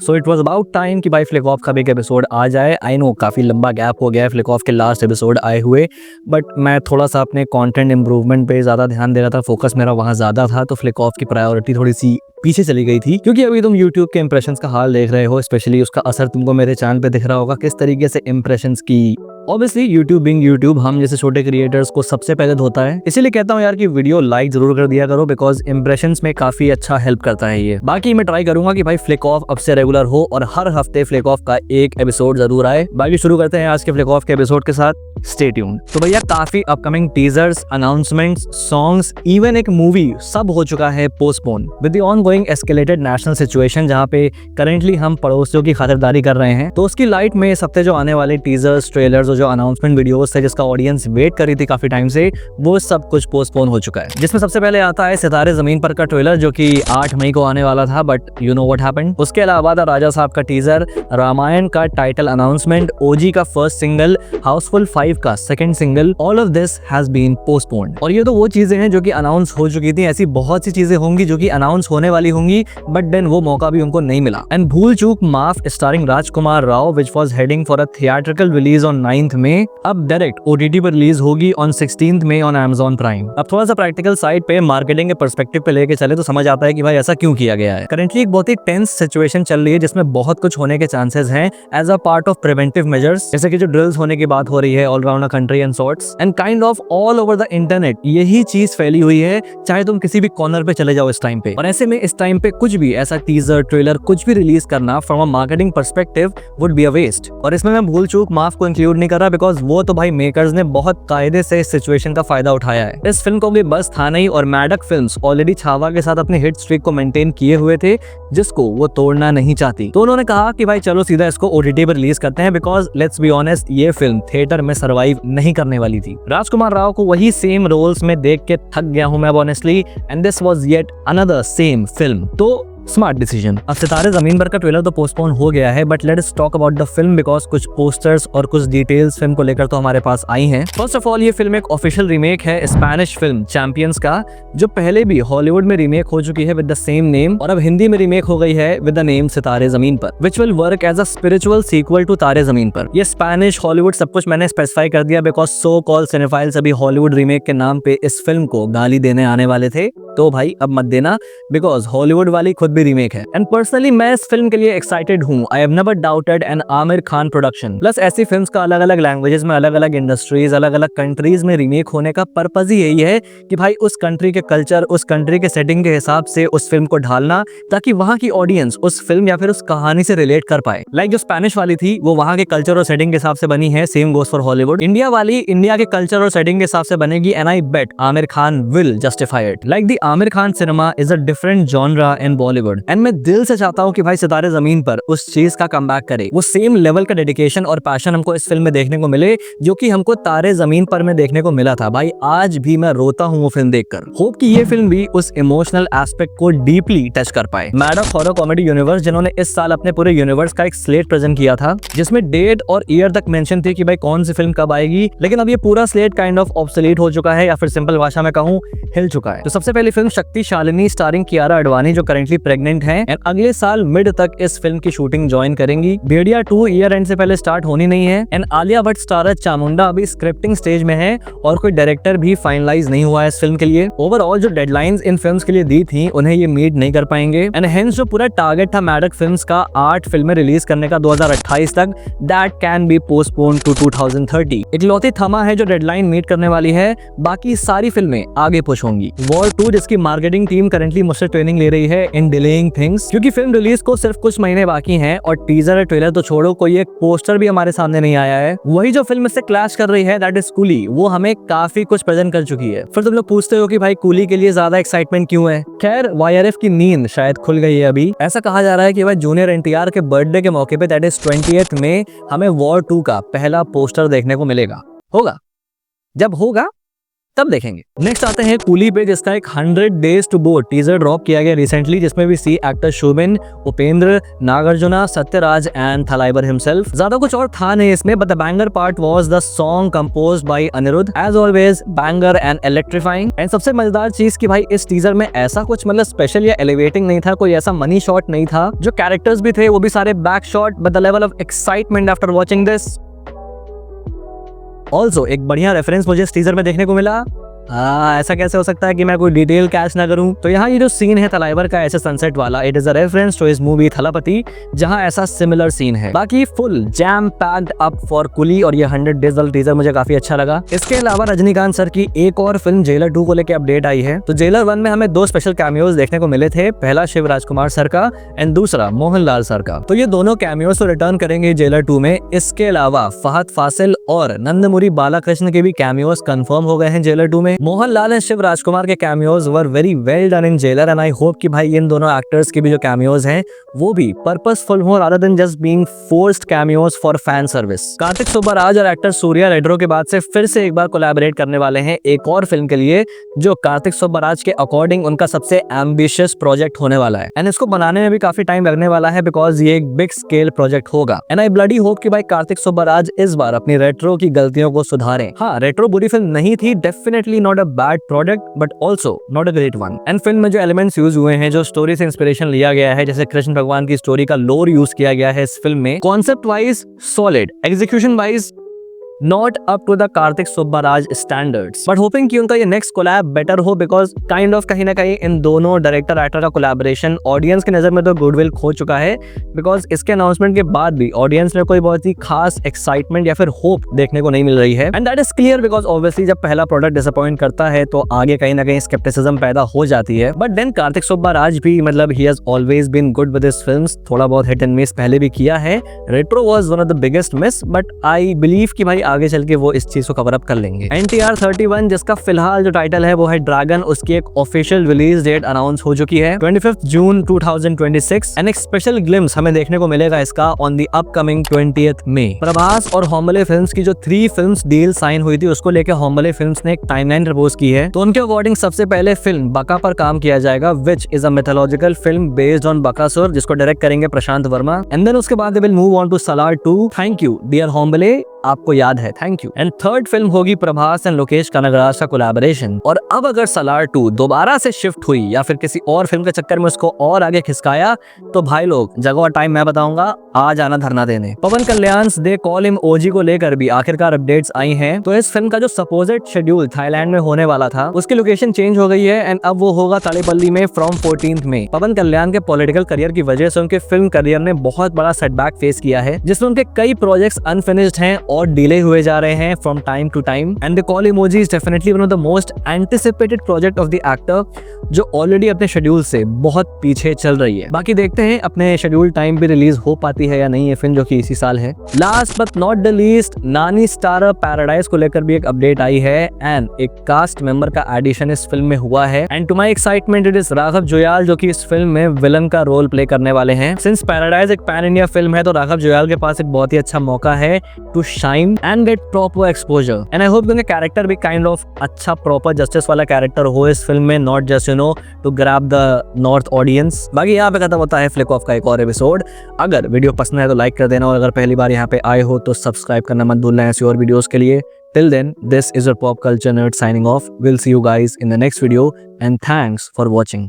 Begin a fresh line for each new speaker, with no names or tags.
So it was about time कि भाई flick of का भी एक एपिसोड आ जाए। आई नो काफ़ी लंबा गैप हो गया है फ्लिक ऑफ के लास्ट एपिसोड आए हुए, बट मैं थोड़ा सा अपने कंटेंट इंप्रूवमेंट पे ज़्यादा ध्यान दे रहा था, फोकस मेरा वहाँ ज़्यादा था, तो फ्लिक ऑफ की प्रायोरिटी थोड़ी सी पीछे चली गई थी। क्योंकि अभी तुम YouTube के इंप्रेशंस का हाल देख रहे हो, स्पेशली उसका असर तुमको मेरे चैनल पे दिख रहा होगा किस तरीके से इंप्रेशंस की। ऑब्वियसली यूट्यूब बिंग यूट्यूब हम जैसे छोटे क्रिएटर्स को सबसे पहले धोता है, इसीलिए कहता हूँ यार कि वीडियो लाइक जरूर कर दिया करो, बिकॉज इंप्रेशंस में काफी अच्छा हेल्प करता है ये। बाकी मैं ट्राई करूंगा कि भाई फ्लिक ऑफ अब से रेगुलर हो और हर हफ्ते फ्लिक ऑफ का एक एपिसोड जरूर आए। बाकी शुरू करते हैं आज के फ्लिक ऑफ के एपिसोड के साथ, स्टे ट्यून्ड। तो भैया काफी upcoming teasers, announcements, songs, even एक मूवी सब हो चुका है postpone with the ongoing escalated national situation, जहाँ पे करेंटली हम पड़ोसियों की खातिरदारी कर रहे हैं। तो उसकी लाइट में इस हफ्ते जो आने वाले टीजर्स, ट्रेलर्स और जो अनाउंसमेंट वीडियोस थे जिसका ऑडियंस वेट कर रही थी काफी टाइम से, वो सब कुछ पोस्टपोन हो चुका है। जिसमें सबसे पहले आता है सितारे जमीन पर का ट्रेलर, जो कि 8 मई को आने वाला था, but you know what happened. उसके अलावा राजा साहब का टीजर, रामायण का टाइटल अनाउंसमेंट, ओजी का फर्स्ट सिंगल, हाउसफुल 5 का second single, all of this has been postponed. और ये तो वो चीजें हैं जो कि अनाउंस हो चुकी थी, ऐसी बहुत सी चीजें होंगी जो कि अनाउंस होने वाली होंगी, बट देन वो मौका भी उनको नहीं मिला। And Bhool Chuk Maaf starring Rajkummar Rao, which was heading for a theatrical release on 9th May, अब डायरेक्ट ओटीटी पर रिलीज होगी on 16th May on Amazon Prime. अब थोड़ा सा प्रैक्टिकल साइड पे मार्केटिंग के पर्सपेक्टिव पे लेके चले तो समझ आता है कि भाई ऐसा क्यों किया गया है। करेंटली एक बहुत ही टेंस सिचुएशन चल रही है जिसमें बहुत कुछ होने के चांसेस हैं as a part of preventive measures, जैसे कि जो ड्रिल्स होने की बात हो रही है all around the country and sorts and kind of all over the internet. यही चीज फैली हुई है चाहे तुम किसी भी कॉर्नर पे चले जाओ इस टाइम पे। और ऐसे में इस टाइम पे कुछ भी ऐसा टीजर, ट्रेलर कुछ भी रिलीज करना from a marketing perspective would be a waste. और इसमें मैं भूल चूक माफ को इंक्लूड नहीं कर रहा, बिकॉज वो तो भाई मेकर्स ने बहुत कायदे से इस सिचुएशन का फायदा उठाया है। इस फिल्म को भी बस था नहीं, और मैडक फिल्म्स ऑलरेडी छावा के साथ अपनी हिट स्ट्रीक को मेंटेन किए हुए थे, जिसको वो तोड़ना नहीं चाहती। तो उन्होंने कहा कि भाई चलो सीधा इसको ओटीटी पर रिलीज करते हैं, बिकॉज लेट्स बी ऑनेस्ट ये फिल्म थिएटर में सर्वाइव नहीं करने वाली थी। राजकुमार राव को वही सेम रोल्स में देख के थक गया हूं मैं honestly, and this was yet another same film. तो स्मार्ट डिसीजन। अब सितारे जमीन पर का ट्रेलर तो पोस्टपोन हो गया है, but let's talk about the film, because कुछ पोस्टर्स और कुछ डिटेल्स फिल्म को लेकर तो हमारे पास आई हैं। फर्स्ट ऑफ ऑल ये फिल्म एक ऑफिशियल रीमेक है स्पेनिश फिल्म चैंपियंस का, जो पहले भी हॉलीवुड में रीमेक हो चुकी है विद द सेम नेम, और अब हिंदी में रीमेक हो गई है with the name Sitaare Zameen Par, which will work as a spiritual sequel to Taare Zameen पर। ये स्पेनिश, हॉलीवुड सब कुछ मैंने स्पेसिफाई कर दिया, बिकॉज सो कॉल सिनेफाइल्स अभी हॉलीवुड रीमेक के नाम पे इस फिल्म को गाली देने आने वाले थे। तो भाई अब मत देना, बिकॉज हॉलीवुड वाली खुद भी रीमेक है। एंड पर्सनली मैं इस फिल्म के लिए एक्साइटेड हूँ। I have never doubted an Aamir Khan production. Plus ऐसी फिल्म्स का अलग अलग लैंग्वेजेस में, अलग अलग इंडस्ट्रीज, अलग अलग कंट्रीज में रीमेक होने का पर्पज ही यही है कि भाई उस कंट्री के कल्चर, उस कंट्री के सेटिंग के हिसाब से उस फिल्म को ढालना, ताकि वहाँ की ऑडियंस उस फिल्म या फिर उस कहानी से रिलेट कर पाए। लाइक जो स्पेनिश वाली थी वो वहाँ के कल्चर और सेटिंग के हिसाब से बनी है, same goes for Hollywood. India वाली इंडिया के कल्चर और सेटिंग के हिसाब से बनेगी, and I bet Aamir Khan will justify it. Like the Aamir Khan cinema is a different genre इन बॉलीवुड, एंड मैं दिल से चाहता हूँ कि भाई सितारे जमीन पर उस चीज का कमबैक करे, वो सेम लेवल का डेडिकेशन और पैशन हमको इस फिल्म में देखने को मिले जो कि हमको तारे जमीन पर में देखने को मिला था। भाई आज भी मैं रोता हूँ वो फिल्म देखकर। होप कि ये फिल्म भी उस इमोशनल एस्पेक्ट को डीपली टच कर पाए। मैडक हॉरर कॉमेडी यूनिवर्स, जिन्होंने इस साल अपने पूरे यूनिवर्स का एक स्लेट प्रेजेंट किया था, जिसमें डेट और ईयर तक मेंशन थी कि भाई कौन सी फिल्म कब आएगी, लेकिन अब ये पूरा स्लेट काइंड ऑफ ऑब्सोलीट हो चुका है, या फिर सिंपल भाषा में कहूँ हिल चुका है। तो सबसे पहली फिल्म शक्ति शालिनी स्टारिंग कियारा अडवाणी, जो करेंटली प्रेग्नेंट है एंड अगले साल मिड तक इस फिल्म की शूटिंग ज्वाइन करेंगी। भेड़िया 2 ईयर एंड से पहले स्टार्ट होनी नहीं है, एंड आलिया भट्ट स्टारर चामुंडा अभी स्क्रिप्टिंग स्टेज में है और कोई डायरेक्टर भी फाइनलाइज नहीं हुआ है इस फिल्म के लिए। ओवरऑल जो डेडलाइंस इन फिल्म्स के लिए दी थी उन्हें ये मीट नहीं कर पाएंगे, एंड हेंस जो पूरा टारगेट था मैडक फिल्म्स का 8 फिल्में रिलीज करने का 2028 तक, that can be postpone to 2030। इकलौती थमा है जो डेडलाइन मीट करने वाली है, बाकी सारी फिल्में आगे पुश होंगी। वॉर 2, जिसकी मार्केटिंग टीम करेंटली मुझसे ट्रेनिंग ले रही है इन डिलेइंग थिंग्स, क्योंकि फिल्म रिलीज को सिर्फ कुछ महीने बाकी हैं और टीजर और ट्रेलर तो छोड़ो, कोई एक पोस्टर भी हमारे सामने नहीं आया है। वही जो फिल्म से क्लैश कर रही है, दैट इज कूली, वो हमें काफी कुछ प्रेजेंट कर चुकी है। फिर तुम लोग पूछते हो कि भाई कूली के लिए ज्यादा एक्साइटमेंट क्यों है। खैर YRF की नींद शायद खुल गई है अभी। ऐसा कहा जा रहा है कि भाई जूनियर NTR के बर्थडे के मौके पे, दैट इज 20th में, हमें वॉर 2 का पहला पोस्टर देखने को मिलेगा। होगा, जब होगा तब देखेंगे। नेक्स्ट आते हैं कूली पे, जिसका एक 100 Days to Go teaser drop किया गया रिसेंटली, जिसमें भी see actor Shobin, Upendra, Nagarjuna, Sathyaraj and Thalaivar himself. ज्यादा कुछ और था नहीं इसमें, but the banger part was the song composed by Anirudh, as always banger and electrifying. And सबसे मजेदार चीज कि भाई इस टीजर में ऐसा कुछ मतलब स्पेशल या एलिवेटिंग नहीं था, कोई ऐसा मनी शॉट नहीं था। जो कैरेक्टर्स भी थे वो भी सारे back shot, but the level of excitement after watching this. Also एक बढ़िया रेफरेंस मुझे इस टीजर में देखने को मिला। ऐसा कैसे हो सकता है कि मैं कोई डिटेल कैच ना करूं। तो यहाँ ये जो सीन है थलाइवर का ऐसे सनसेट वाला, it is a reference to his movie Thalapathi, जहां ऐसा सिमिलर सीन है। बाकी full jam packed up for Coolie, और ये 100 Days वाला टीजर मुझे काफी अच्छा लगा। इसके अलावा रजनीकांत सर की एक और फिल्म जेलर 2 को लेकर अपडेट आई है। तो जेलर 1 में हमें 2 स्पेशल कैमियोज देखने को मिले थे, पहला शिव राजकुमार सर का एंड दूसरा मोहनलाल सर का। तो ये दोनों कैमियोज तो रिटर्न करेंगे जेलर 2 में। इसके अलावा फहद फासिल और नंदमुरी बालाकृष्ण के भी कैमियोज कंफर्म हो गए हैं जेलर 2 में। मोहनलाल एंड शिव राजकुमार के cameos were very well done in jailer, and I hope कि भाई इन दोनों एक्टर्स के भी जो कैमियोज हैं वो भी पर्पसफुल हो, rather than just being forced cameos for fan service. Kartik Subbaraj और एक्टर सूर्या रेड्रो के बाद से फिर से एक बार कोलैबोरेट करने वाले हैं एक और फिल्म के लिए, जो कार्तिक सुब्बाराज के अकॉर्डिंग उनका सबसे एम्बिशियस प्रोजेक्ट होने वाला है। एंड इसको बनाने में भी काफी टाइम लगने वाला है, बिकॉज ये एक बिग स्केल प्रोजेक्ट होगा। एंड आई ब्लडी होप कि भाई कार्तिक सुब्बाराज इस बार अपनी रेट्रो की गलतियों को सुधारें। हाँ, रेट्रो बुरी फिल्म नहीं थी, definitely not a bad product, but also not a great one. And film में जो एलिमेंट्स यूज हुए हैं, जो स्टोरी से इंस्पिरेशन लिया गया है, जैसे कृष्ण भगवान की स्टोरी का लोर यूज किया गया है इस फिल्म में, concept wise solid, execution wise not up to the Karthik Subbaraj standards, but hoping कि उनका ये नेक्स्ट कोलैब बेटर हो, बिकॉज काइंड ऑफ कहीं ना कहीं इन दोनों डायरेक्टर एक्टर का कोलैबोरेशन ऑडियंस की नजर में तो गुडविल खो चुका है, बिकॉज इसके अनाउंसमेंट के बाद भी ऑडियंस में कोई बहुत ही खास एक्साइटमेंट या फिर होप देखने को नहीं मिल रही है। And that is clear, because obviously जब पहला प्रोडक्ट डिसअपॉइंट करता है तो आगे कहीं ना कहीं स्केप्टिसिज्म पैदा हो जाती है। बट देन कार्तिक सुब्बाराज भी मतलब ही has always been good with his films, थोड़ा बहुत हिट एंड मिस पहले भी किया है। Retro was one of the biggest miss, but I believe कि भाई आगे चल के वो इस चीज को कवर अप कर लेंगे। NTR 31, जिसका फिलहाल जो टाइटल है वो है ड्रैगन, उसकी एक ऑफिशियल रिलीज डेट अनाउंस हो चुकी है 25 जून 2026, एंड एक स्पेशल ग्लिम्स हमें देखने को मिलेगा इसका ऑन द अपकमिंग 20th मई। प्रभास और होम्बले फिल्म्स की जो 3 फिल्म्स डील साइन हुई थी, उसको लेकर होम्बले फिल्म्स ने एक टाइमलाइन प्रपोज की है। तो उनके अकॉर्डिंग सबसे पहले फिल्म बका पर काम किया जाएगा, which is a mythological film based on Bakasur, जिसको डायरेक्ट करेंगे प्रशांत वर्मा। एंड देन उसके बाद they will move on to Salaar 2। Thank you dear Hombale, आपको याद है, thank you. And third film होगी प्रभास एंड लोकेश कनगराज का कोलैबोरेशन। और अब अगर सलार 2 दोबारा से शिफ्ट हुई या फिर किसी और फिल्म के चक्कर में उसको और आगे खिसकाया, तो भाई लोग जगह और टाइम मैं बताऊंगा, आ जाना धरना देने। पवन कल्याण दे कॉल हिम ओजी को लेकर भी आखिरकार अपडेट्स आई हैं। तो इस फिल्म का जो सपोजिड शेड्यूल थाईलैंड में होने वाला था, उसकी लोकेशन चेंज हो गई है, एंड अब वो होगा तालेपल्ली में फ्रॉम 14th मई। पवन कल्याण के पॉलिटिकल करियर की वजह से उनके फिल्म करियर ने बहुत बड़ा सेटबैक फेस किया है, जिसमें उनके कई प्रोजेक्ट्स अनफिनिश्ड हैं और डिले हुए जा रहे हैं from time to time. And the call emoji is definitely one of the most anticipated project of the actor, जो ऑलरेडी अपने शेड्यूल से बहुत पीछे चल रही है। बाकी देखते हैं अपने शेड्यूल टाइम भी रिलीज हो पाती है या नहीं ये फिल्म, जो कि इसी साल है। Last but not the least, Nani starrer Paradise को लेकर भी एक अपडेट आई है, एंड एक कास्ट मेंबर का एडिशन इस फिल्म में हुआ है। And to my excitement it is Raghav Juyal, जो कि इस फिल्म में विलन का रोल प्ले करने वाले हैं। सिंस पैराडाइज एक पैन इंडिया फिल्म है, तो राघव जुयाल के पास एक बहुत ही अच्छा मौका है to shine and get proper exposure. And I hope उनका कैरेक्टर भी काइंड ऑफ अच्छा प्रॉपर जस्टिस वाला कैरेक्टर हो इस फिल्म में, not just you know to grab the north audience. बाकी यहाँ पे खत्म होता है फ्लिक ऑफ का एक और एपिसोड। अगर वीडियो पसंद है तो लाइक कर देना, और अगर पहली बार यहाँ पे आए हो तो सब्सक्राइब करना मत भूलना ऐसी और वीडियोस के लिए। Till then, this is your pop culture nerd signing off. We'll see you guys in the next video, and thanks for watching.